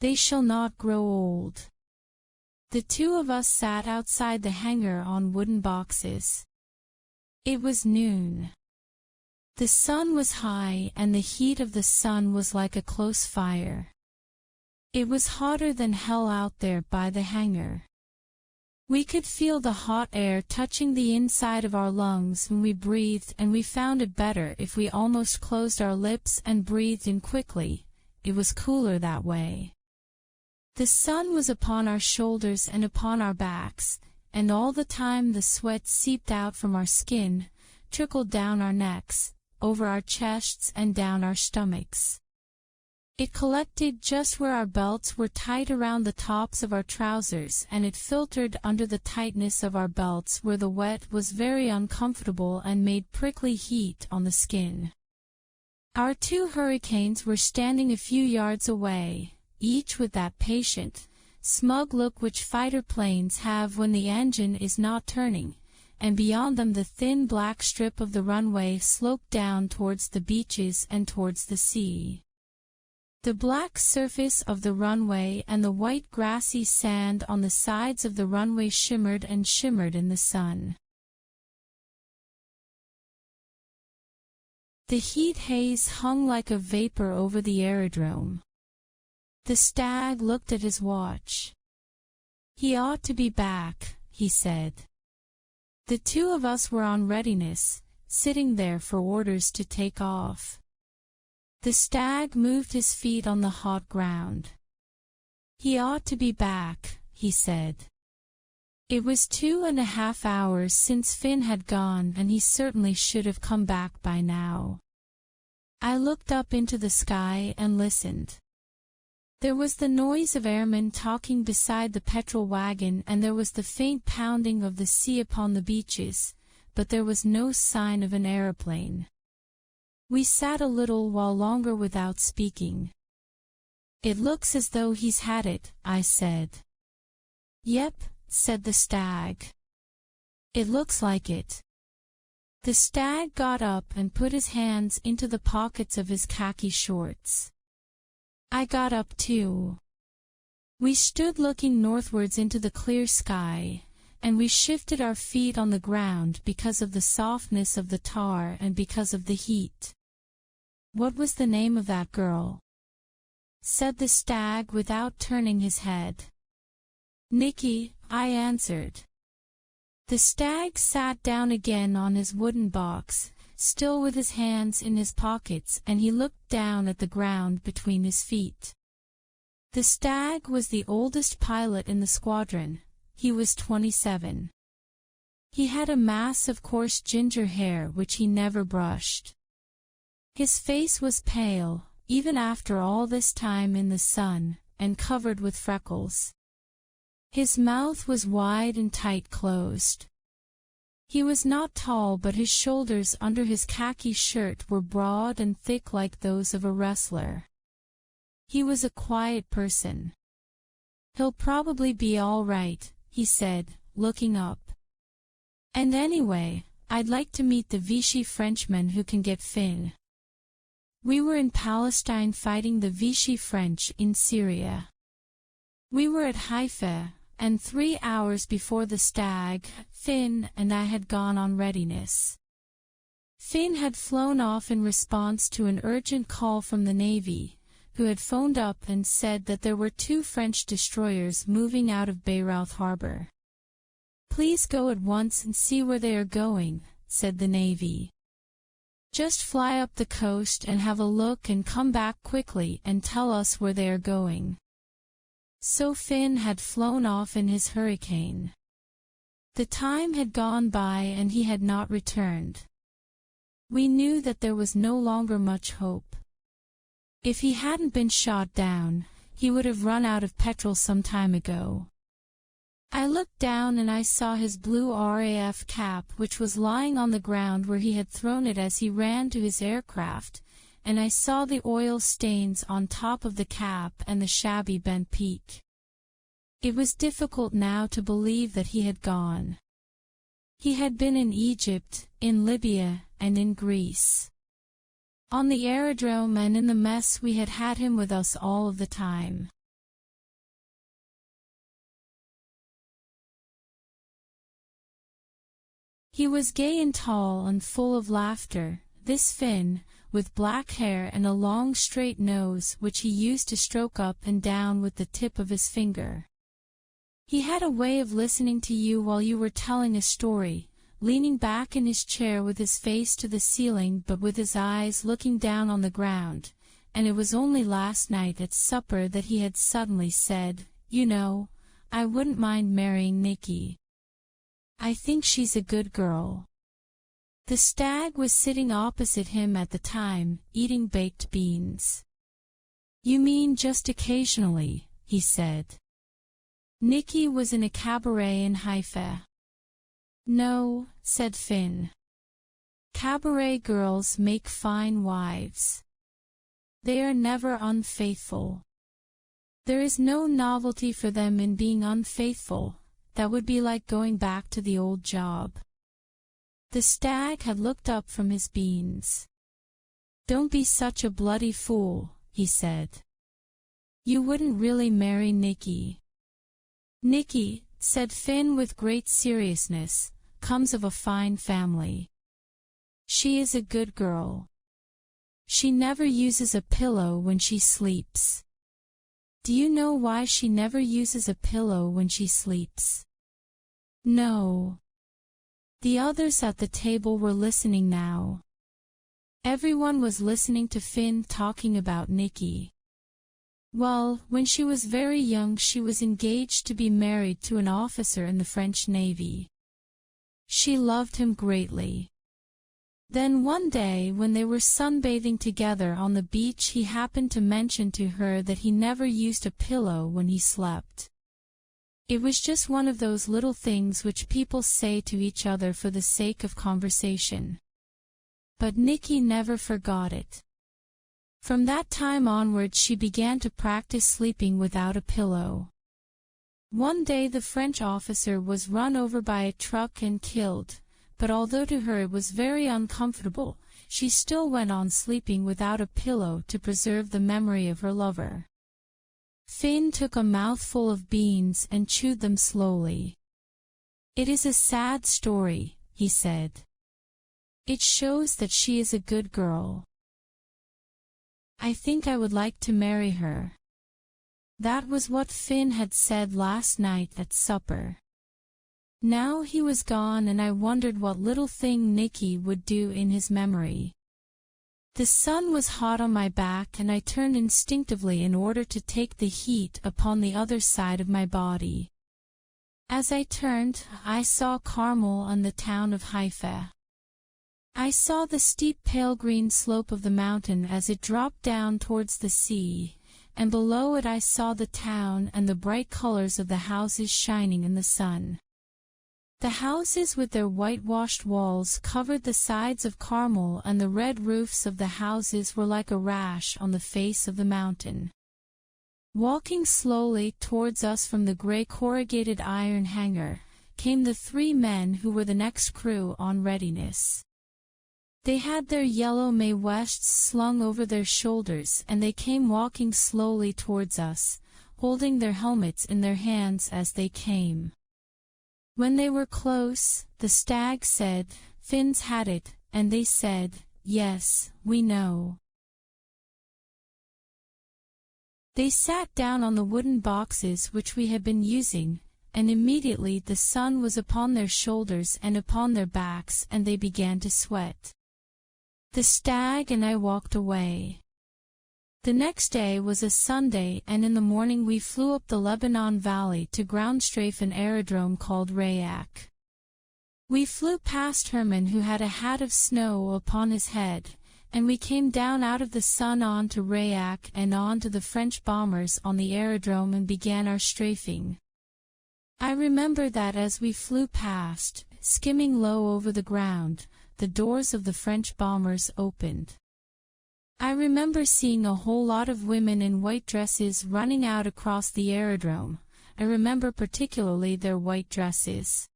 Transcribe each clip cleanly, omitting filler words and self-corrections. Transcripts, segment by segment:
They shall not grow old. The two of us sat outside the hangar on wooden boxes. It was noon. The sun was high, and the heat of the sun was like a close fire. It was hotter than hell out there by the hangar. We could feel the hot air touching the inside of our lungs when we breathed, and we found it better if we almost closed our lips and breathed in quickly. It was cooler that way. The sun was upon our shoulders and upon our backs, and all the time the sweat seeped out from our skin, trickled down our necks, over our chests and down our stomachs. It collected just where our belts were tight around the tops of our trousers, and it filtered under the tightness of our belts where the wet was very uncomfortable and made prickly heat on the skin. Our two hurricanes were standing a few yards away, each with that patient, smug look which fighter planes have when the engine is not turning, and beyond them the thin black strip of the runway sloped down towards the beaches and towards the sea. The black surface of the runway and the white grassy sand on the sides of the runway shimmered and shimmered in the sun. The heat haze hung like a vapor over the aerodrome. The stag looked at his watch. "He ought to be back," he said. The two of us were on readiness, sitting there for orders to take off. The stag moved his feet on the hot ground. "He ought to be back," he said. It was 2.5 hours since Finn had gone, and he certainly should have come back by now. I looked up into the sky and listened. There was the noise of airmen talking beside the petrol wagon, and there was the faint pounding of the sea upon the beaches, but there was no sign of an aeroplane. We sat a little while longer without speaking. "It looks as though he's had it," I said. "Yep," said the stag. "It looks like it." The stag got up and put his hands into the pockets of his khaki shorts. I got up too. We stood looking northwards into the clear sky, and we shifted our feet on the ground because of the softness of the tar and because of the heat. "What was the name of that girl?" said the stag without turning his head. "Nikki," I answered. The stag sat down again on his wooden box, still with his hands in his pockets, and he looked down at the ground between his feet. The stag was the oldest pilot in the squadron. He was 27. He had a mass of coarse ginger hair which he never brushed. His face was pale, even after all this time in the sun, and covered with freckles. His mouth was wide and tight-closed. He was not tall, but his shoulders under his khaki shirt were broad and thick like those of a wrestler. He was a quiet person. "He'll probably be all right," he said, looking up. "And anyway, I'd like to meet the Vichy Frenchmen who can get Finn." We were in Palestine fighting the Vichy French in Syria. We were at Haifa, and 3 hours before the stag, Finn and I had gone on readiness. Finn had flown off in response to an urgent call from the Navy, who had phoned up and said that there were 2 French destroyers moving out of Bayreuth harbor. "Please go at once and see where they are going," said the Navy. "Just fly up the coast and have a look and come back quickly and tell us where they are going." So Finn had flown off in his hurricane. The time had gone by and he had not returned. We knew that there was no longer much hope. If he hadn't been shot down, he would have run out of petrol some time ago. I looked down and I saw his blue RAF cap, which was lying on the ground where he had thrown it as he ran to his aircraft, and I saw the oil stains on top of the cap and the shabby bent peak. It was difficult now to believe that he had gone. He had been in Egypt, in Libya, and in Greece. On the aerodrome and in the mess we had had him with us all of the time. He was gay and tall and full of laughter, this Finn, with black hair and a long straight nose which he used to stroke up and down with the tip of his finger. He had a way of listening to you while you were telling a story, leaning back in his chair with his face to the ceiling but with his eyes looking down on the ground, and it was only last night at supper that he had suddenly said, "You know, I wouldn't mind marrying Nikki. I think she's a good girl." The stag was sitting opposite him at the time, eating baked beans. "You mean just occasionally," he said. "Nikki was in a cabaret in Haifa." "No," said Finn. "Cabaret girls make fine wives. They are never unfaithful. There is no novelty for them in being unfaithful. That would be like going back to the old job." The stag had looked up from his beans. "Don't be such a bloody fool," he said. "You wouldn't really marry Nikki." "Nikki," said Finn with great seriousness, "comes of a fine family. She is a good girl. She never uses a pillow when she sleeps." "Do you know why she never uses a pillow when she sleeps?" "No." The others at the table were listening now. Everyone was listening to Finn talking about Nikki. "Well, when she was very young she was engaged to be married to an officer in the French Navy. She loved him greatly. Then one day when they were sunbathing together on the beach he happened to mention to her that he never used a pillow when he slept. It was just one of those little things which people say to each other for the sake of conversation. But Nikki never forgot it. From that time onward she began to practice sleeping without a pillow. One day the French officer was run over by a truck and killed, but although to her it was very uncomfortable, she still went on sleeping without a pillow to preserve the memory of her lover." Finn took a mouthful of beans and chewed them slowly. "It is a sad story," he said. "It shows that she is a good girl. I think I would like to marry her." That was what Finn had said last night at supper. Now he was gone and I wondered what little thing Nikki would do in his memory. The sun was hot on my back and I turned instinctively in order to take the heat upon the other side of my body. As I turned, I saw Carmel and the town of Haifa. I saw the steep pale green slope of the mountain as it dropped down towards the sea, and below it I saw the town and the bright colors of the houses shining in the sun. The houses with their whitewashed walls covered the sides of Carmel and the red roofs of the houses were like a rash on the face of the mountain. Walking slowly towards us from the grey corrugated iron hangar, came the 3 men who were the next crew on readiness. They had their yellow Mae Wests slung over their shoulders and they came walking slowly towards us, holding their helmets in their hands as they came. When they were close, the stag said, "Finn's had it," and they said, "Yes, we know." They sat down on the wooden boxes which we had been using, and immediately the sun was upon their shoulders and upon their backs and they began to sweat. The stag and I walked away. The next day was a Sunday and in the morning we flew up the Lebanon Valley to ground strafe an aerodrome called Rayak. We flew past Herman who had a hat of snow upon his head, and we came down out of the sun on to Rayak and on to the French bombers on the aerodrome and began our strafing. I remember that as we flew past, skimming low over the ground, the doors of the French bombers opened. I remember seeing a whole lot of women in white dresses running out across the aerodrome. I remember particularly their white dresses.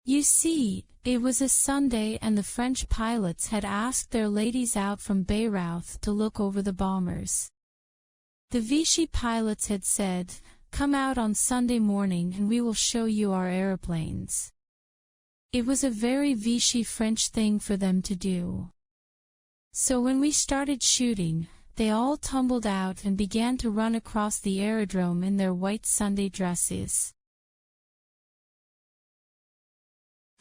You see, it was a Sunday and the French pilots had asked their ladies out from Bayreuth to look over the bombers. The Vichy pilots had said, "Come out on Sunday morning and we will show you our aeroplanes." It was a very Vichy French thing for them to do. So when we started shooting, they all tumbled out and began to run across the aerodrome in their white Sunday dresses.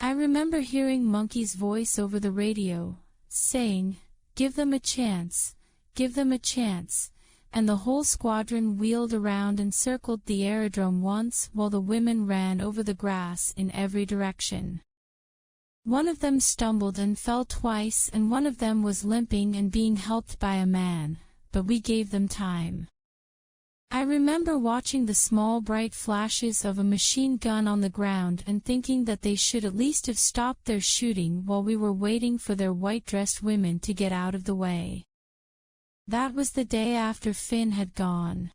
I remember hearing Monkey's voice over the radio, saying, "Give them a chance, give them a chance," and the whole squadron wheeled around and circled the aerodrome once while the women ran over the grass in every direction. One of them stumbled and fell twice, and one of them was limping and being helped by a man, but we gave them time. I remember watching the small bright flashes of a machine gun on the ground and thinking that they should at least have stopped their shooting while we were waiting for their white-dressed women to get out of the way. That was the day after Finn had gone.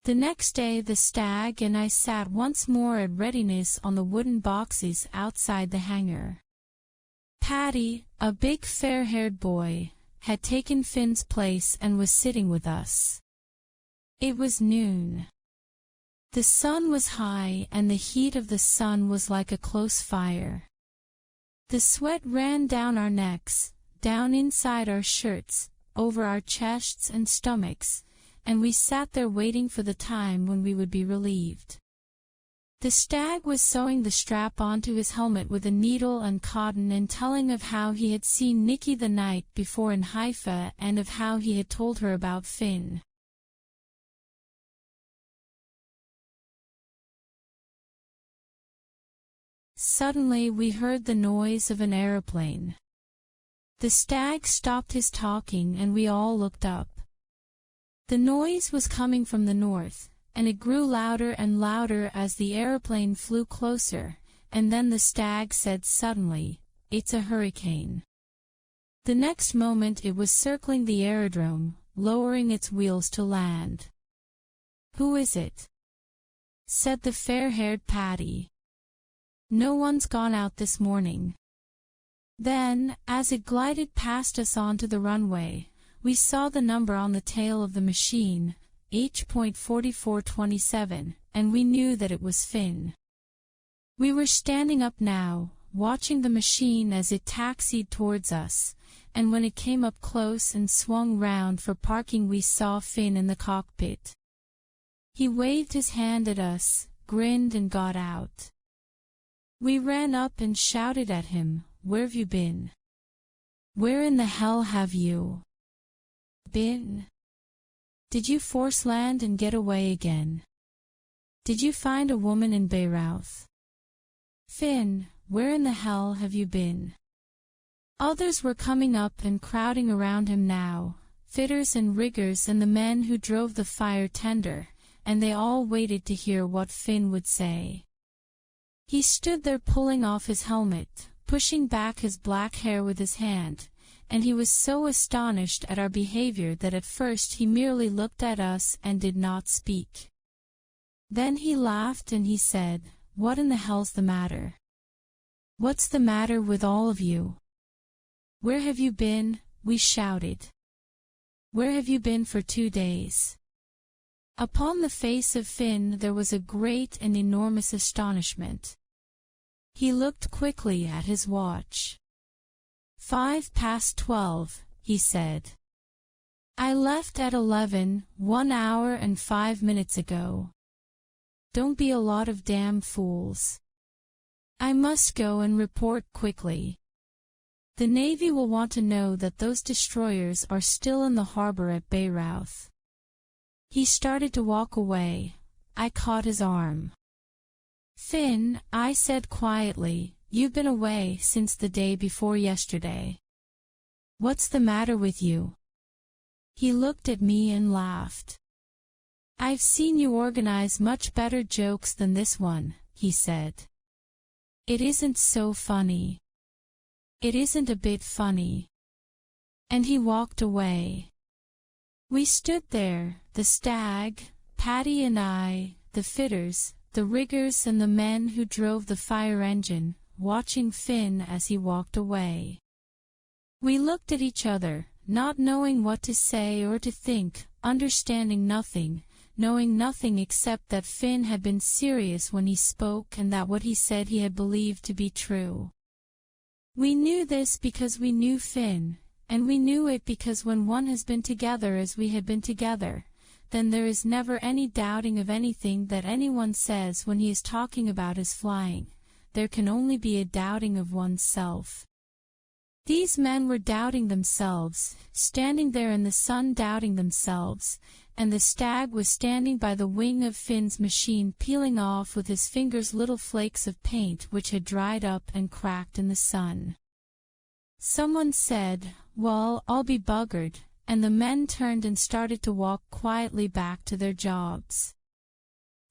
The next day the Stag and I sat once more at readiness on the wooden boxes outside the hangar. Paddy, a big fair-haired boy, had taken Finn's place and was sitting with us. It was noon. The sun was high and the heat of the sun was like a close fire. The sweat ran down our necks, down inside our shirts, over our chests and stomachs, and we sat there waiting for the time when we would be relieved. The Stag was sewing the strap onto his helmet with a needle and cotton and telling of how he had seen Nikki the night before in Haifa and of how he had told her about Finn. Suddenly we heard the noise of an aeroplane. The Stag stopped his talking and we all looked up. The noise was coming from the north, and it grew louder and louder as the aeroplane flew closer, and then the Stag said suddenly, "It's a hurricane." The next moment it was circling the aerodrome, lowering its wheels to land. "Who is it?" said the fair-haired Paddy. "No one's gone out this morning." Then, as it glided past us onto the runway, we saw the number on the tail of the machine, H.4427, and we knew that it was Finn. We were standing up now, watching the machine as it taxied towards us, and when it came up close and swung round for parking we saw Finn in the cockpit. He waved his hand at us, grinned and got out. We ran up and shouted at him, "Where've you been? Where in the hell have you been? Did you force land and get away again? Did you find a woman in Bayreuth? Finn, where in the hell have you been?" Others were coming up and crowding around him now, fitters and riggers and the men who drove the fire tender, and they all waited to hear what Finn would say. He stood there pulling off his helmet, pushing back his black hair with his hand, and he was so astonished at our behavior that at first he merely looked at us and did not speak. Then he laughed and he said, "What in the hell's the matter? What's the matter with all of you? Where have you been?" we shouted. "Where have you been for 2 days?" Upon the face of Finn there was a great and enormous astonishment. He looked quickly at his watch. 12:05, he said. "I left at 11, 1 hour and 5 minutes ago. Don't be a lot of damn fools. I must go and report quickly. The Navy will want to know that those destroyers are still in the harbor at Bayreuth." He started to walk away. I caught his arm. "Finn," I said quietly, "you've been away since the day before yesterday. What's the matter with you?" He looked at me and laughed. "I've seen you organize much better jokes than this one," he said. "It isn't so funny. It isn't a bit funny." And he walked away. We stood there, the Stag, Paddy and I, the fitters, the riggers and the men who drove the fire engine, watching Finn as he walked away. We looked at each other, not knowing what to say or to think, understanding nothing, knowing nothing except that Finn had been serious when he spoke and that what he said he had believed to be true. We knew this because we knew Finn, and we knew it because when one has been together as we had been together, then there is never any doubting of anything that anyone says when he is talking about his flying. There can only be a doubting of oneself. These men were doubting themselves, standing there in the sun doubting themselves, and the stag was standing by the wing of Finn's machine peeling off with his fingers little flakes of paint which had dried up and cracked in the sun. Someone said, "Well, I'll be buggered," and the men turned and started to walk quietly back to their jobs.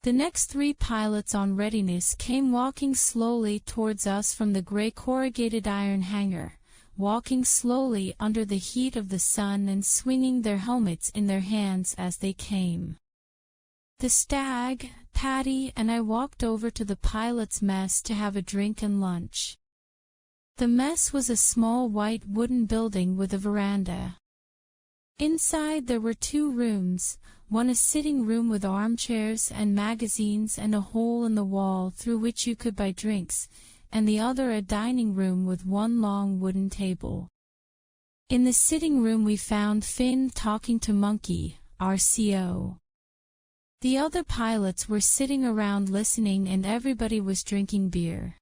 The next 3 pilots on readiness came walking slowly towards us from the gray corrugated iron hangar, walking slowly under the heat of the sun and swinging their helmets in their hands as they came. The stag, Patty, and I walked over to the pilot's mess to have a drink and lunch. The mess was a small white wooden building with a veranda. Inside there were 2 rooms, one a sitting room with armchairs and magazines and a hole in the wall through which you could buy drinks, and the other a dining room with 1 long wooden table. In the sitting room we found Finn talking to Monkey, our CO. The other pilots were sitting around listening and everybody was drinking beer.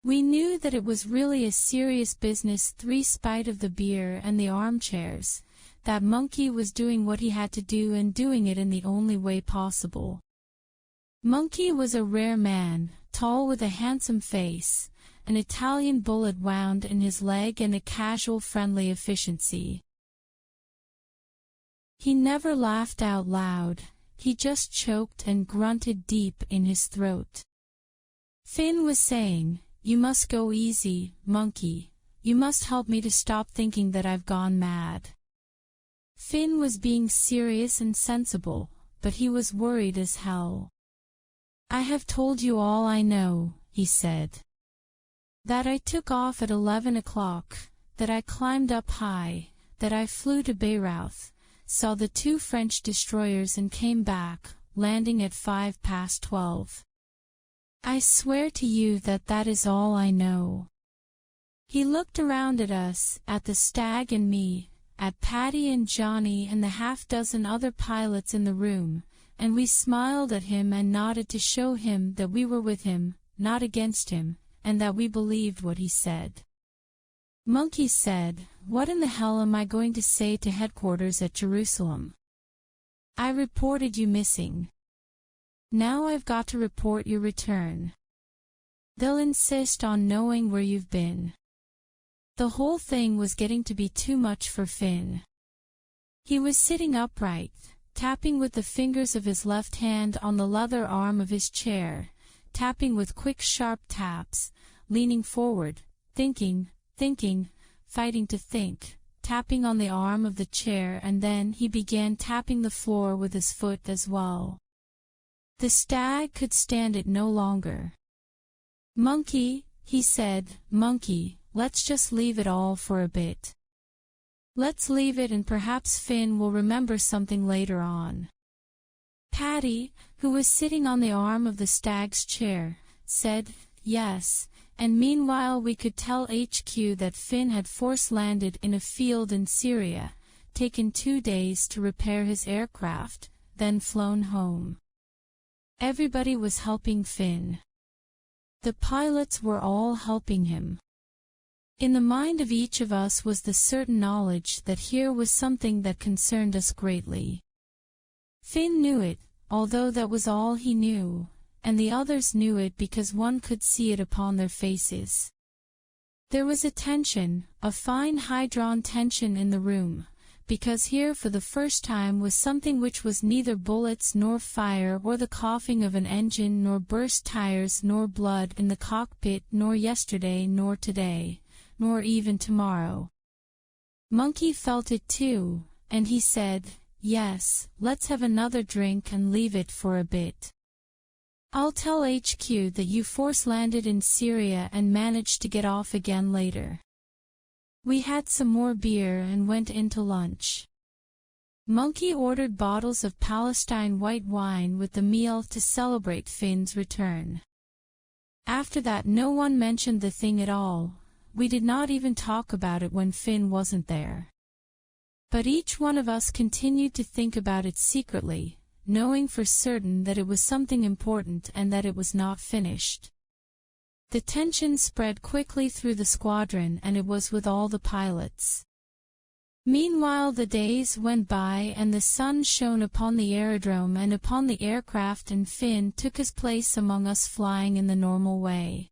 We knew that it was really a serious business spite of the beer and the armchairs, that Monkey was doing what he had to do and doing it in the only way possible. Monkey was a rare man, tall with a handsome face, an Italian bullet wound in his leg and a casual friendly efficiency. He never laughed out loud, he just choked and grunted deep in his throat. Finn was saying, "You must go easy, Monkey. You must help me to stop thinking that I've gone mad." Finn was being serious and sensible, but he was worried as hell. "I have told you all I know," he said. "That I took off at 11 o'clock, that I climbed up high, that I flew to Bayreuth, saw the 2 French destroyers and came back, landing at 12:05. I swear to you that that is all I know." He looked around at us, at the stag and me, at Patty and Johnny and the half-dozen other pilots in the room, and we smiled at him and nodded to show him that we were with him, not against him, and that we believed what he said. Monkey said, "What in the hell am I going to say to headquarters at Jerusalem? I reported you missing. Now I've got to report your return. They'll insist on knowing where you've been." The whole thing was getting to be too much for Finn. He was sitting upright, tapping with the fingers of his left hand on the leather arm of his chair, tapping with quick sharp taps, leaning forward, thinking, fighting to think, tapping on the arm of the chair, and then he began tapping the floor with his foot as well. The stag could stand it no longer. "Monkey," he said, "Monkey, let's just leave it all for a bit. Let's leave it and perhaps Finn will remember something later on." Patty, who was sitting on the arm of the stag's chair, said, "Yes," and meanwhile we could tell HQ that Finn had force-landed in a field in Syria, taken 2 days to repair his aircraft, then flown home. Everybody was helping Finn. The pilots were all helping him. In the mind of each of us was the certain knowledge that here was something that concerned us greatly. Finn knew it, although that was all he knew, and the others knew it because one could see it upon their faces. There was a tension, a fine high-drawn tension in the room, because here for the first time was something which was neither bullets nor fire or the coughing of an engine nor burst tires nor blood in the cockpit nor yesterday nor today, nor even tomorrow. Monkey felt it too, and he said, "Yes, let's have another drink and leave it for a bit. I'll tell HQ that you force-landed in Syria and managed to get off again later." We had some more beer and went into lunch. Monkey ordered bottles of Palestine white wine with the meal to celebrate Finn's return. After that no one mentioned the thing at all. We did not even talk about it when Finn wasn't there. But each one of us continued to think about it secretly, knowing for certain that it was something important and that it was not finished. The tension spread quickly through the squadron, and it was with all the pilots. Meanwhile the days went by and the sun shone upon the aerodrome and upon the aircraft, and Finn took his place among us flying in the normal way.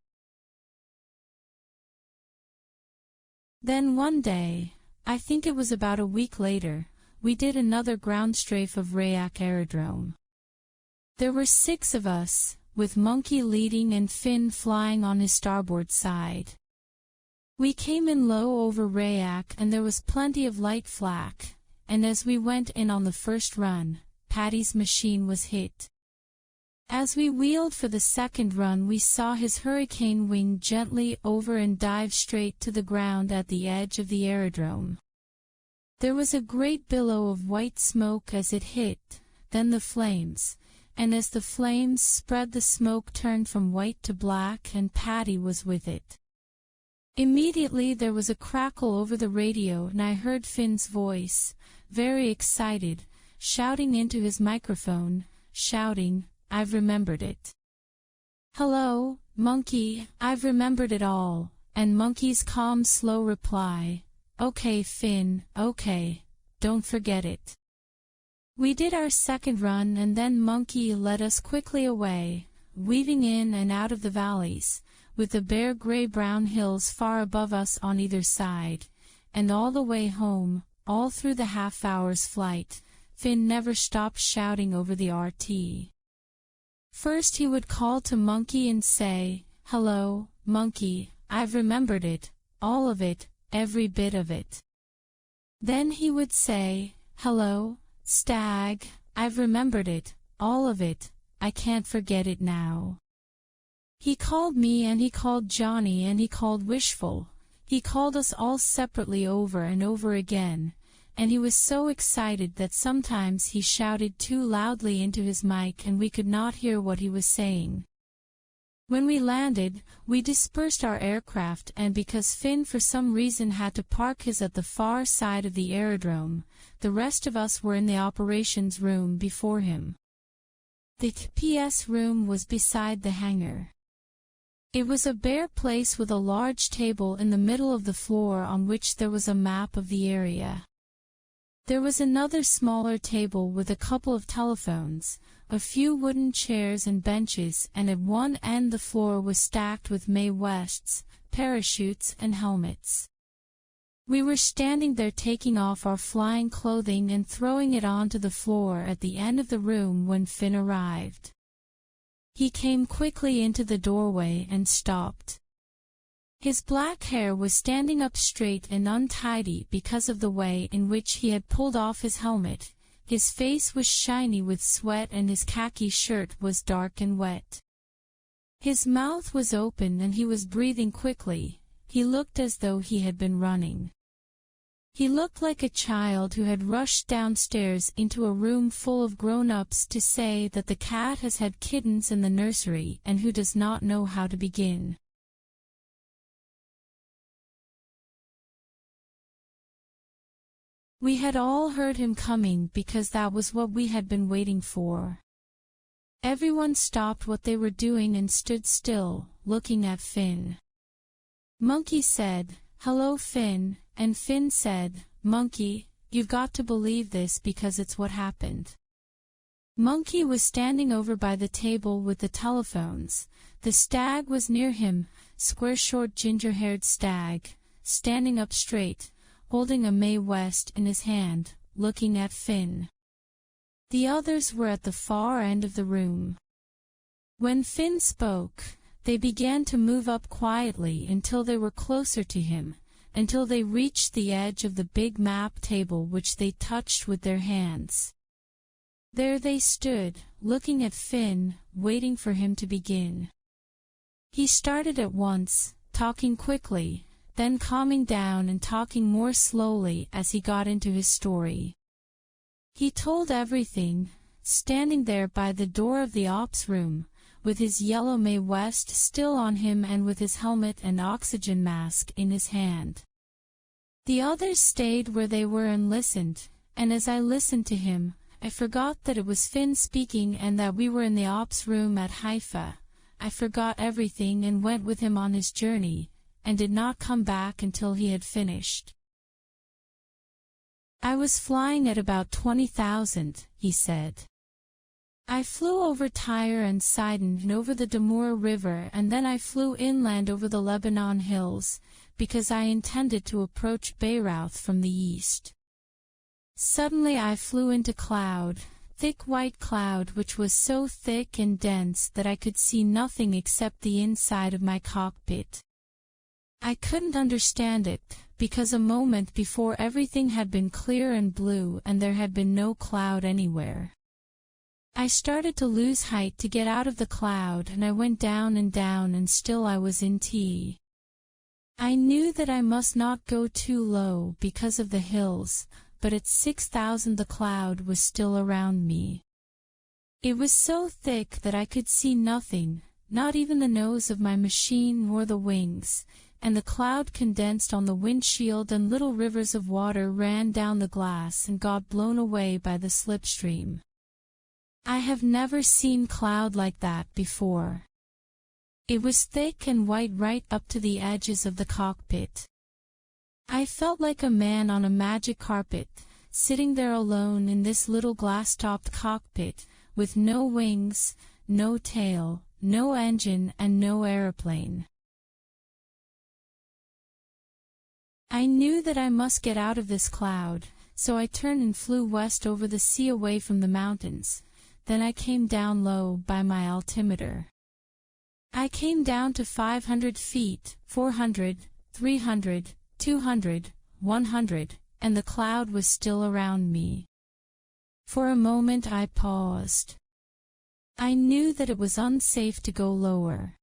Then one day, I think it was about a week later, we did another ground strafe of Rayak Aerodrome. There were 6 of us, with Monkey leading and Finn flying on his starboard side. We came in low over Rayak and there was plenty of light flak, and as we went in on the first run, Paddy's machine was hit. As we wheeled for the second run we saw his hurricane wing gently over and dive straight to the ground at the edge of the aerodrome. There was a great billow of white smoke as it hit, then the flames, and as the flames spread the smoke turned from white to black and Paddy was with it. Immediately there was a crackle over the radio and I heard Finn's voice, very excited, shouting into his microphone, shouting, "I've remembered it." "Hello, Monkey, I've remembered it all," and Monkey's calm slow reply, "Okay Finn, okay, don't forget it." We did our second run and then Monkey led us quickly away, weaving in and out of the valleys, with the bare gray-brown hills far above us on either side, and all the way home, all through the half-hour's flight, Finn never stopped shouting over the RT. First he would call to Monkey and say, "Hello, Monkey, I've remembered it, all of it, every bit of it." Then he would say, "Hello, Stag, I've remembered it, all of it, I can't forget it now." He called me and he called Johnny and he called Wishful, he called us all separately over and over again, and he was so excited that sometimes he shouted too loudly into his mic and we could not hear what he was saying. When we landed, we dispersed our aircraft, and because Finn for some reason had to park his at the far side of the aerodrome, the rest of us were in the operations room before him. The PS room was beside the hangar. It was a bare place with a large table in the middle of the floor on which there was a map of the area. There was another smaller table with a couple of telephones, a few wooden chairs and benches, and at one end the floor was stacked with Mae Wests, parachutes and helmets. We were standing there taking off our flying clothing and throwing it onto the floor at the end of the room when Finn arrived. He came quickly into the doorway and stopped. His black hair was standing up straight and untidy because of the way in which he had pulled off his helmet. His face was shiny with sweat and his khaki shirt was dark and wet. His mouth was open and he was breathing quickly. He looked as though he had been running. He looked like a child who had rushed downstairs into a room full of grown-ups to say that the cat has had kittens in the nursery and who does not know how to begin. We had all heard him coming because that was what we had been waiting for. Everyone stopped what they were doing and stood still, looking at Finn. Monkey said, "Hello Finn," and Finn said, "Monkey, you've got to believe this because it's what happened." Monkey was standing over by the table with the telephones. The stag was near him, square short ginger-haired stag, standing up straight, holding a Mae West in his hand, looking at Finn. The others were at the far end of the room. When Finn spoke, they began to move up quietly until they were closer to him, until they reached the edge of the big map table which they touched with their hands. There they stood, looking at Finn, waiting for him to begin. He started at once, talking quickly, then calming down and talking more slowly as he got into his story. He told everything, standing there by the door of the ops room, with his yellow Mae West still on him and with his helmet and oxygen mask in his hand. The others stayed where they were and listened, and as I listened to him, I forgot that it was Finn speaking and that we were in the ops room at Haifa. I forgot everything and went with him on his journey, and did not come back until he had finished. I was flying at about 20,000, he said. I flew over Tyre and Sidon and over the Damur River, and then I flew inland over the Lebanon hills, because I intended to approach Beirut from the east. Suddenly I flew into cloud, thick white cloud which was so thick and dense that I could see nothing except the inside of my cockpit. I couldn't understand it, because a moment before everything had been clear and blue and there had been no cloud anywhere. I started to lose height to get out of the cloud, and I went down and still I was in T. I knew that I must not go too low because of the hills, but at 6,000 the cloud was still around me. It was so thick that I could see nothing, not even the nose of my machine nor the wings, and the cloud condensed on the windshield and little rivers of water ran down the glass and got blown away by the slipstream. I have never seen cloud like that before. It was thick and white right up to the edges of the cockpit. I felt like a man on a magic carpet, sitting there alone in this little glass-topped cockpit, with no wings, no tail, no engine and no aeroplane. I knew that I must get out of this cloud, so I turned and flew west over the sea away from the mountains. Then I came down low by my altimeter. I came down to 500 feet, 400, 300, 200, 100, and the cloud was still around me. For a moment I paused. I knew that it was unsafe to go lower.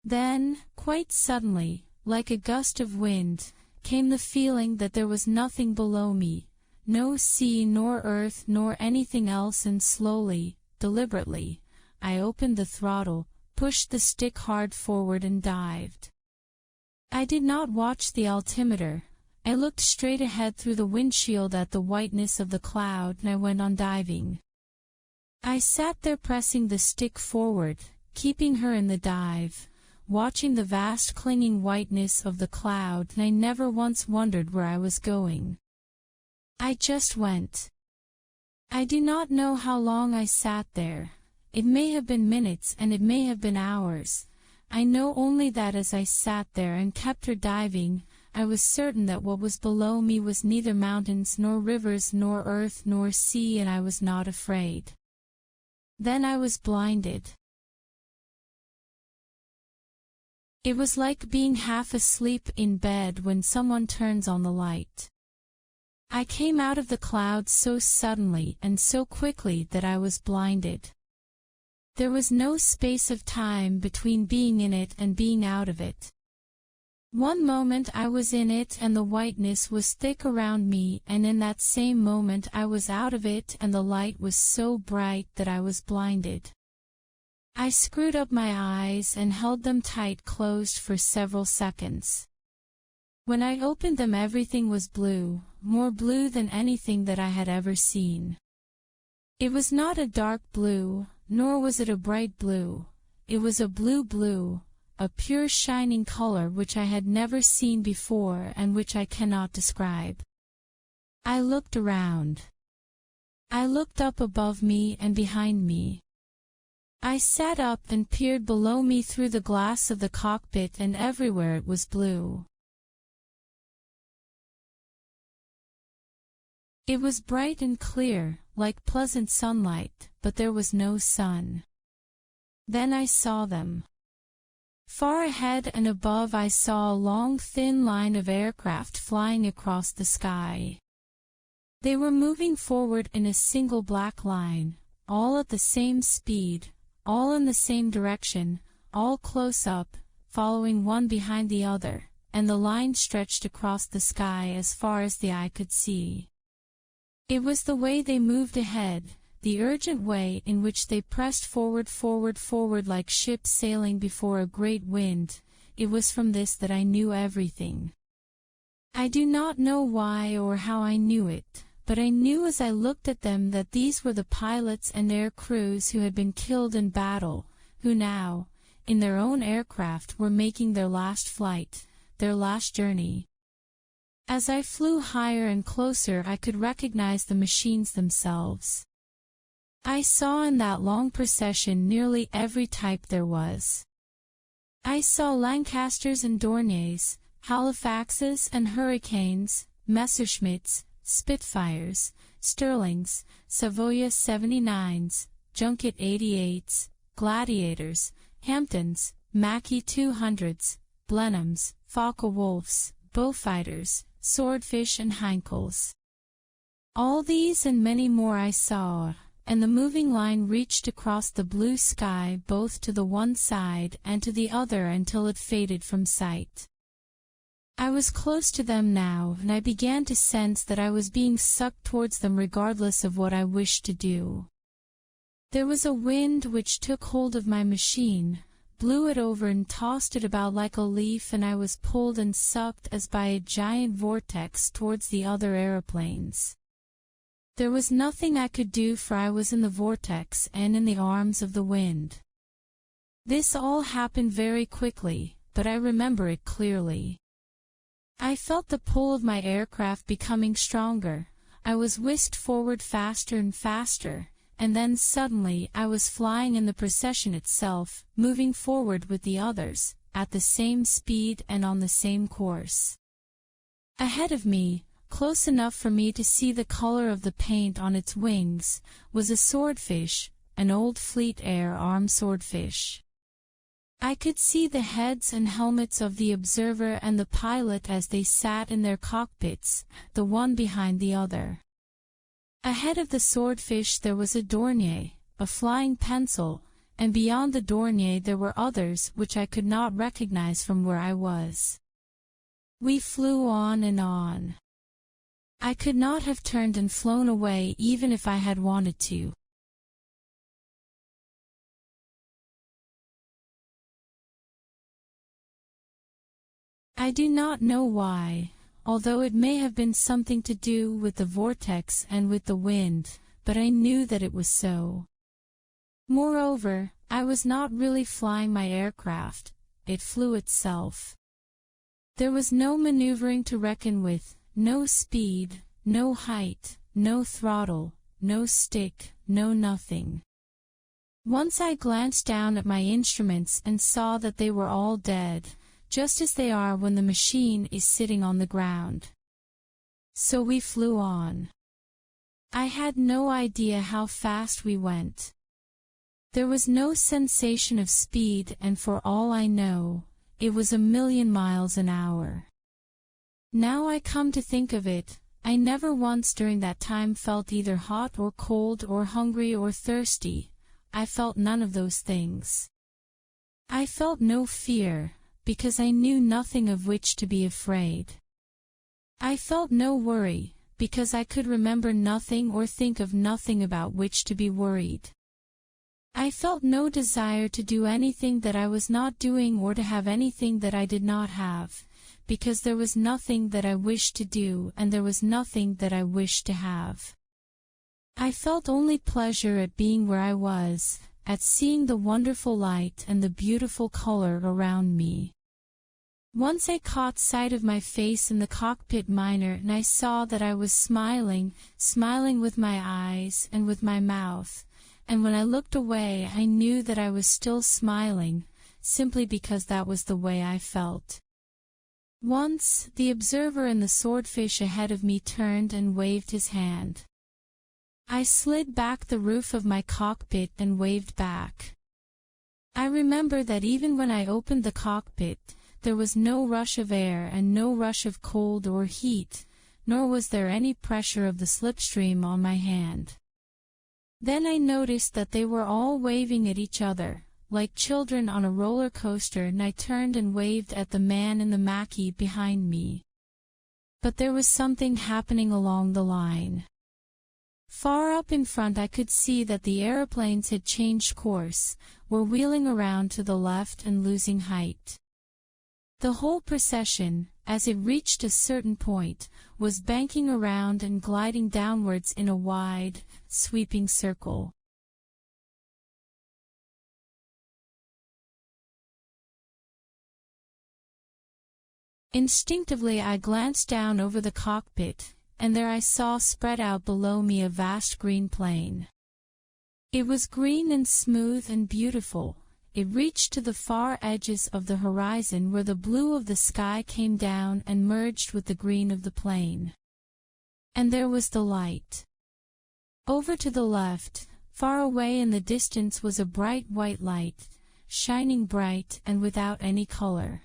Then, quite suddenly, like a gust of wind, came the feeling that there was nothing below me, no sea nor earth nor anything else, and slowly, deliberately, I opened the throttle, pushed the stick hard forward and dived. I did not watch the altimeter. I looked straight ahead through the windshield at the whiteness of the cloud, and I went on diving. I sat there pressing the stick forward, keeping her in the dive, watching the vast clinging whiteness of the cloud, and I never once wondered where I was going. I just went. I do not know how long I sat there. It may have been minutes and it may have been hours. I know only that as I sat there and kept her diving, I was certain that what was below me was neither mountains nor rivers nor earth nor sea, and I was not afraid. Then I was blinded. It was like being half asleep in bed when someone turns on the light. I came out of the cloud so suddenly and so quickly that I was blinded. There was no space of time between being in it and being out of it. One moment I was in it and the whiteness was thick around me, and in that same moment I was out of it and the light was so bright that I was blinded. I screwed up my eyes and held them tight closed for several seconds. When I opened them, everything was blue, more blue than anything that I had ever seen. It was not a dark blue, nor was it a bright blue. It was a blue, a pure shining color which I had never seen before and which I cannot describe. I looked around. I looked up above me and behind me. I sat up and peered below me through the glass of the cockpit, and everywhere it was blue. It was bright and clear, like pleasant sunlight, but there was no sun. Then I saw them. Far ahead and above I saw a long thin line of aircraft flying across the sky. They were moving forward in a single black line, all at the same speed, all in the same direction, all close up, following one behind the other, and the line stretched across the sky as far as the eye could see. It was the way they moved ahead, the urgent way in which they pressed forward like ships sailing before a great wind. It was from this that I knew everything. I do not know why or how I knew it, but I knew as I looked at them that these were the pilots and air crews who had been killed in battle, who now, in their own aircraft, were making their last flight, their last journey. As I flew higher and closer, I could recognize the machines themselves. I saw in that long procession nearly every type there was. I saw Lancasters and Dorniers, Halifaxes and Hurricanes, Messerschmitts, Spitfires, Sterlings, Savoia 79s, Junket 88s, Gladiators, Hamptons, Mackie 200s, Blenheims, Focke-Wulfs, Beaufighters, Swordfish and Heinkels. All these and many more I saw, and the moving line reached across the blue sky both to the one side and to the other until it faded from sight. I was close to them now, and I began to sense that I was being sucked towards them regardless of what I wished to do. There was a wind which took hold of my machine, blew it over and tossed it about like a leaf, and I was pulled and sucked as by a giant vortex towards the other aeroplanes. There was nothing I could do, for I was in the vortex and in the arms of the wind. This all happened very quickly, but I remember it clearly. I felt the pull of my aircraft becoming stronger. I was whisked forward faster and faster, and then suddenly I was flying in the procession itself, moving forward with the others, at the same speed and on the same course. Ahead of me, close enough for me to see the color of the paint on its wings, was a swordfish, an old Fleet Air armed swordfish. I could see the heads and helmets of the observer and the pilot as they sat in their cockpits, the one behind the other. Ahead of the swordfish there was a Dornier, a flying pencil, and beyond the Dornier there were others which I could not recognize from where I was. We flew on and on. I could not have turned and flown away even if I had wanted to. I do not know why, although it may have been something to do with the vortex and with the wind, but I knew that it was so. Moreover, I was not really flying my aircraft, it flew itself. There was no maneuvering to reckon with, no speed, no height, no throttle, no stick, no nothing. Once I glanced down at my instruments and saw that they were all dead, just as they are when the machine is sitting on the ground. So we flew on. I had no idea how fast we went. There was no sensation of speed, and for all I know, it was 1,000,000 miles an hour. Now I come to think of it, I never once during that time felt either hot or cold or hungry or thirsty. I felt none of those things. I felt no fear, because I knew nothing of which to be afraid. I felt no worry, because I could remember nothing or think of nothing about which to be worried. I felt no desire to do anything that I was not doing or to have anything that I did not have, because there was nothing that I wished to do and there was nothing that I wished to have. I felt only pleasure at being where I was, at seeing the wonderful light and the beautiful color around me. Once I caught sight of my face in the cockpit mirror, and I saw that I was smiling with my eyes and with my mouth, and when I looked away I knew that I was still smiling, simply because that was the way I felt. Once, the observer in the swordfish ahead of me turned and waved his hand. I slid back the roof of my cockpit and waved back. I remember that even when I opened the cockpit, there was no rush of air and no rush of cold or heat, nor was there any pressure of the slipstream on my hand. Then I noticed that they were all waving at each other, like children on a roller coaster, and I turned and waved at the man in the Mackie behind me. But there was something happening along the line. Far up in front I could see that the aeroplanes had changed course, were wheeling around to the left and losing height. The whole procession, as it reached a certain point, was banking around and gliding downwards in a wide, sweeping circle. Instinctively I glanced down over the cockpit, and there I saw spread out below me a vast green plain. It was green and smooth and beautiful. It reached to the far edges of the horizon where the blue of the sky came down and merged with the green of the plain. And there was the light. Over to the left, far away in the distance, was a bright white light, shining bright and without any color.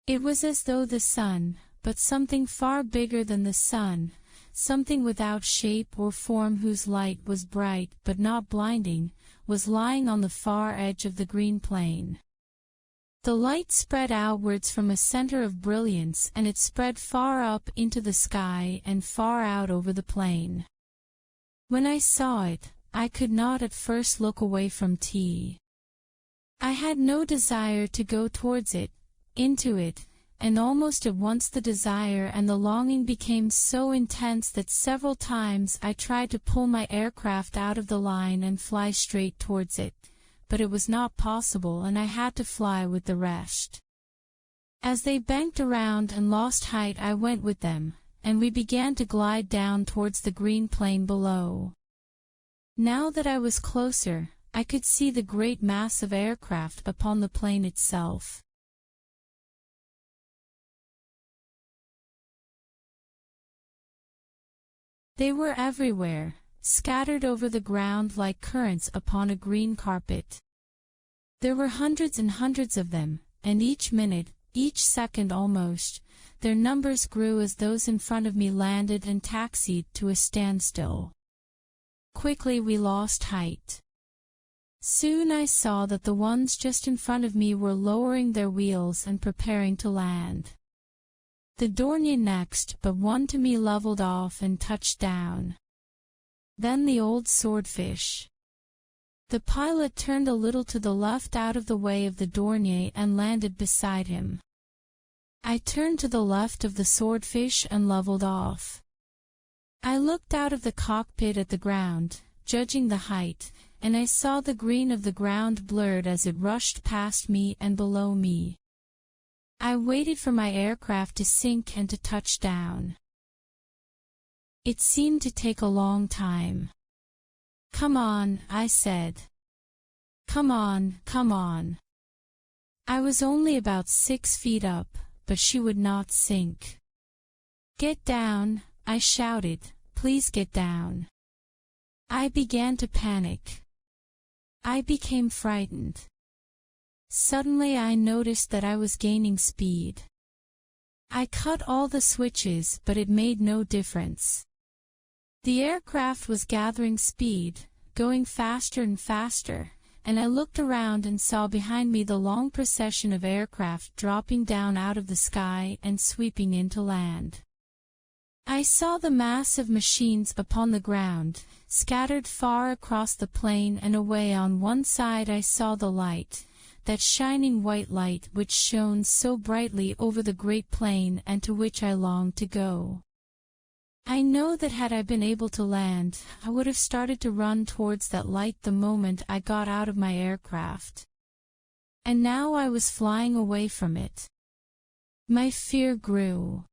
It was as though the sun, but something far bigger than the sun, something without shape or form whose light was bright but not blinding, was lying on the far edge of the green plain. The light spread outwards from a center of brilliance, and it spread far up into the sky and far out over the plain. When I saw it, I could not at first look away from T. I had no desire to go towards it, into it, and almost at once the desire and the longing became so intense that several times I tried to pull my aircraft out of the line and fly straight towards it, but it was not possible and I had to fly with the rest. As they banked around and lost height I went with them, and we began to glide down towards the green plain below. Now that I was closer, I could see the great mass of aircraft upon the plain itself. They were everywhere, scattered over the ground like currants upon a green carpet. There were hundreds and hundreds of them, and each minute, each second almost, their numbers grew as those in front of me landed and taxied to a standstill. Quickly we lost height. Soon I saw that the ones just in front of me were lowering their wheels and preparing to land. The Dornier next, but one to me leveled off and touched down. Then the old swordfish. The pilot turned a little to the left out of the way of the Dornier and landed beside him. I turned to the left of the swordfish and leveled off. I looked out of the cockpit at the ground, judging the height, and I saw the green of the ground blurred as it rushed past me and below me. I waited for my aircraft to sink and to touch down. It seemed to take a long time. "Come on," I said. "Come on, come on." I was only about 6 feet up, but she would not sink. "Get down," I shouted, "please get down." I began to panic. I became frightened. Suddenly I noticed that I was gaining speed. I cut all the switches, but it made no difference. The aircraft was gathering speed, going faster and faster, and I looked around and saw behind me the long procession of aircraft dropping down out of the sky and sweeping into land. I saw the mass of machines upon the ground, scattered far across the plain and away on one side I saw the light, that shining white light which shone so brightly over the great plain and to which I longed to go. I know that had I been able to land, I would have started to run towards that light the moment I got out of my aircraft. And now I was flying away from it. My fear grew.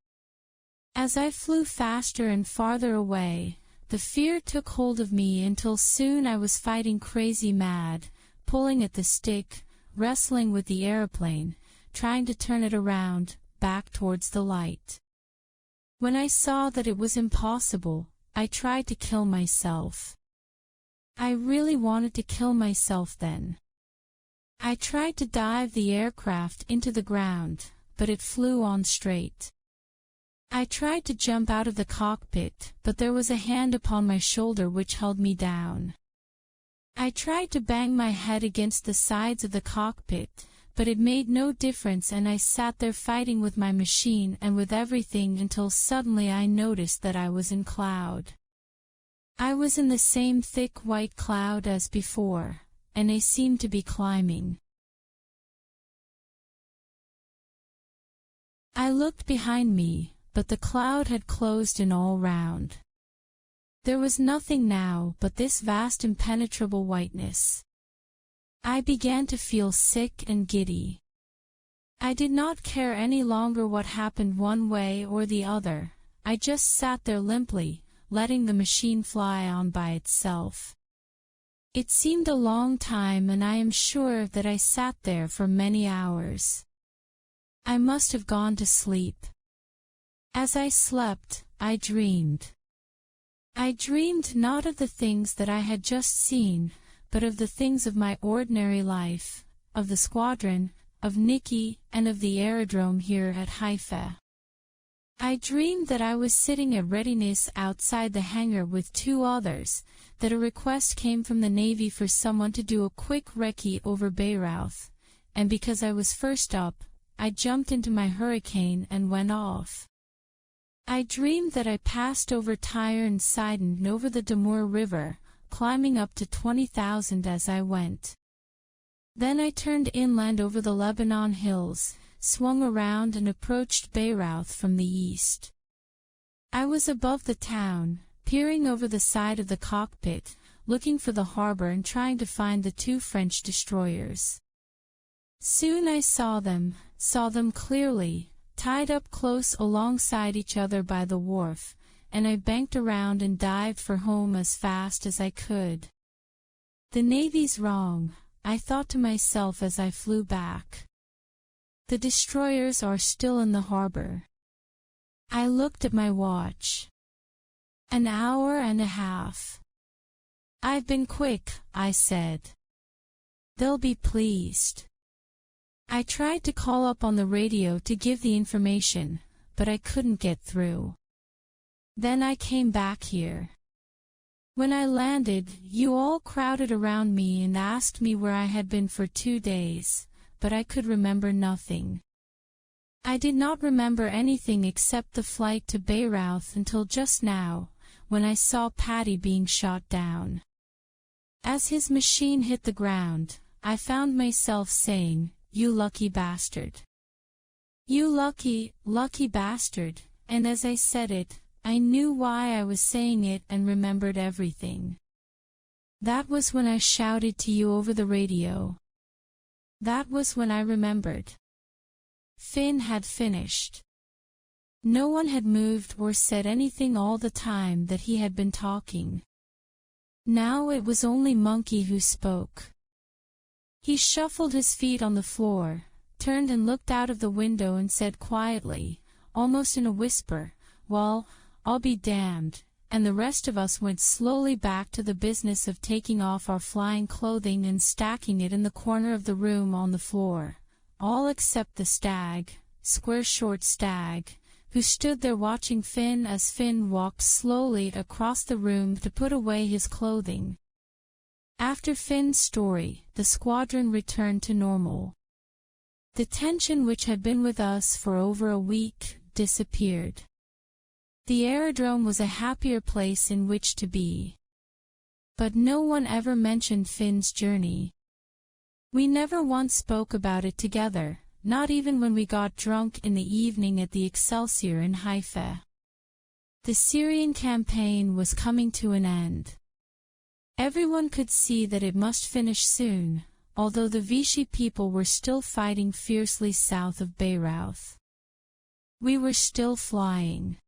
As I flew faster and farther away, the fear took hold of me until soon I was fighting crazy mad, pulling at the stick, wrestling with the aeroplane, trying to turn it around, back towards the light. When I saw that it was impossible, I tried to kill myself. I really wanted to kill myself then. I tried to dive the aircraft into the ground, but it flew on straight. I tried to jump out of the cockpit, but there was a hand upon my shoulder which held me down. I tried to bang my head against the sides of the cockpit, but it made no difference and I sat there fighting with my machine and with everything until suddenly I noticed that I was in cloud. I was in the same thick white cloud as before, and they seemed to be climbing. I looked behind me, but the cloud had closed in all round. There was nothing now but this vast impenetrable whiteness. I began to feel sick and giddy. I did not care any longer what happened one way or the other. I just sat there limply, letting the machine fly on by itself. It seemed a long time, and I am sure that I sat there for many hours. I must have gone to sleep. As I slept, I dreamed. I dreamed not of the things that I had just seen, but of the things of my ordinary life, of the squadron, of Nikki, and of the aerodrome here at Haifa. I dreamed that I was sitting at readiness outside the hangar with two others, that a request came from the Navy for someone to do a quick recce over Beirut, and because I was first up, I jumped into my hurricane and went off. I dreamed that I passed over Tyre and Sidon and over the Damour River, climbing up to 20,000 as I went. Then I turned inland over the Lebanon hills, swung around and approached Beirut from the east. I was above the town, peering over the side of the cockpit, looking for the harbor and trying to find the two French destroyers. Soon I saw them clearly, tied up close alongside each other by the wharf, and I banked around and dived for home as fast as I could. The Navy's wrong, I thought to myself as I flew back. The destroyers are still in the harbor. I looked at my watch. An hour and a half. I've been quick, I said. They'll be pleased. I tried to call up on the radio to give the information, but I couldn't get through. Then I came back here. When I landed, you all crowded around me and asked me where I had been for 2 days, but I could remember nothing. I did not remember anything except the flight to Beirut until just now, when I saw Paddy being shot down. As his machine hit the ground, I found myself saying, "You lucky bastard. You lucky bastard," and as I said it, I knew why I was saying it and remembered everything. That was when I shouted to you over the radio. That was when I remembered. Finn had finished. No one had moved or said anything all the time that he had been talking. Now it was only Monkey who spoke. He shuffled his feet on the floor, turned and looked out of the window and said quietly, almost in a whisper, "Well, I'll be damned," and the rest of us went slowly back to the business of taking off our flying clothing and stacking it in the corner of the room on the floor, all except the stag, square-short stag, who stood there watching Finn as Finn walked slowly across the room to put away his clothing. After Finn's story, the squadron returned to normal. The tension which had been with us for over a week disappeared. The aerodrome was a happier place in which to be. But no one ever mentioned Finn's journey. We never once spoke about it together, not even when we got drunk in the evening at the Excelsior in Haifa. The Syrian campaign was coming to an end. Everyone could see that it must finish soon, although the Vichy people were still fighting fiercely south of Beirut. We were still flying.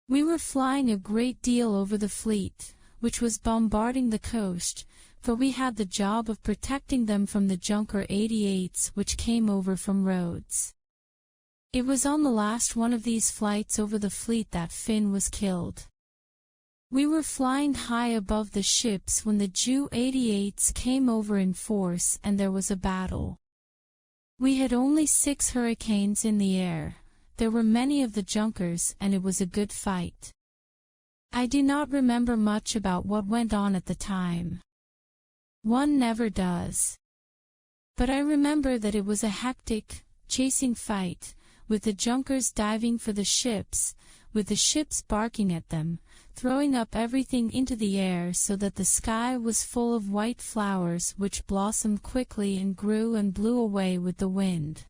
We were flying a great deal over the fleet, which was bombarding the coast, for we had the job of protecting them from the Junker 88s which came over from Rhodes. It was on the last one of these flights over the fleet that Finn was killed. We were flying high above the ships when the Ju 88s came over in force and there was a battle. We had only 6 Hurricanes in the air. There were many of the Junkers and it was a good fight. I do not remember much about what went on at the time. One never does. But I remember that it was a hectic, chasing fight, with the Junkers diving for the ships, with the ships barking at them, throwing up everything into the air so that the sky was full of white flowers which blossomed quickly and grew and blew away with the wind.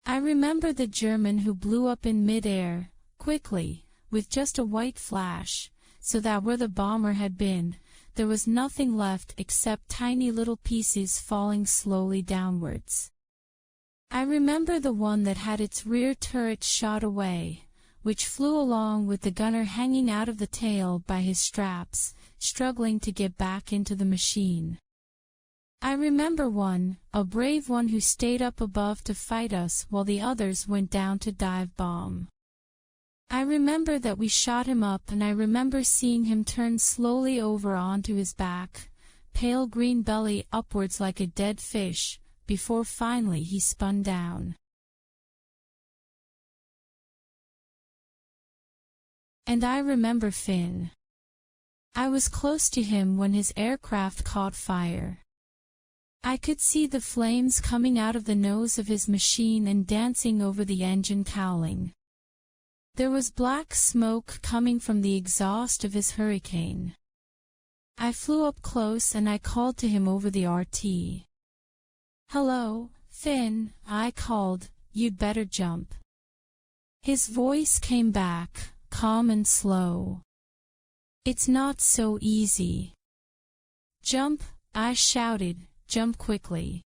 I remember the German who blew up in mid-air, quickly, with just a white flash, so that where the bomber had been, there was nothing left except tiny little pieces falling slowly downwards. I remember the one that had its rear turret shot away, which flew along with the gunner hanging out of the tail by his straps, struggling to get back into the machine. I remember one, a brave one who stayed up above to fight us while the others went down to dive bomb. I remember that we shot him up, and I remember seeing him turn slowly over onto his back, pale green belly upwards like a dead fish, before finally he spun down. And I remember Finn. I was close to him when his aircraft caught fire. I could see the flames coming out of the nose of his machine and dancing over the engine cowling. There was black smoke coming from the exhaust of his Hurricane. I flew up close and I called to him over the RT. "Hello, Finn," I called, "you'd better jump." His voice came back, calm and slow. "It's not so easy." "Jump," I shouted, "jump quickly."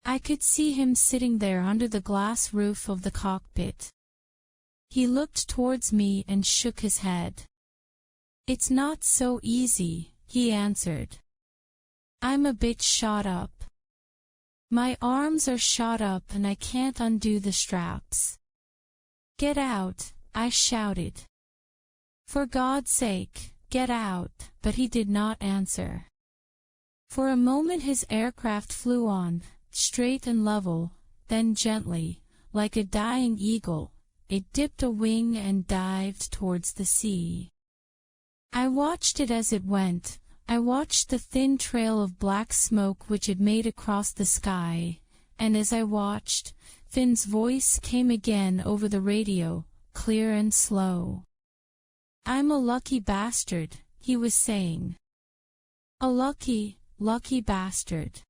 I could see him sitting there under the glass roof of the cockpit. He looked towards me and shook his head. "It's not so easy," he answered. "I'm a bit shot up. My arms are shot up and I can't undo the straps." "Get out," I shouted. "For God's sake, get out," but he did not answer. For a moment his aircraft flew on, straight and level, then gently, like a dying eagle, it dipped a wing and dived towards the sea. I watched it as it went. I watched the thin trail of black smoke which it made across the sky, and as I watched, Finn's voice came again over the radio, clear and slow. "I'm a lucky bastard," he was saying. "A lucky, lucky bastard."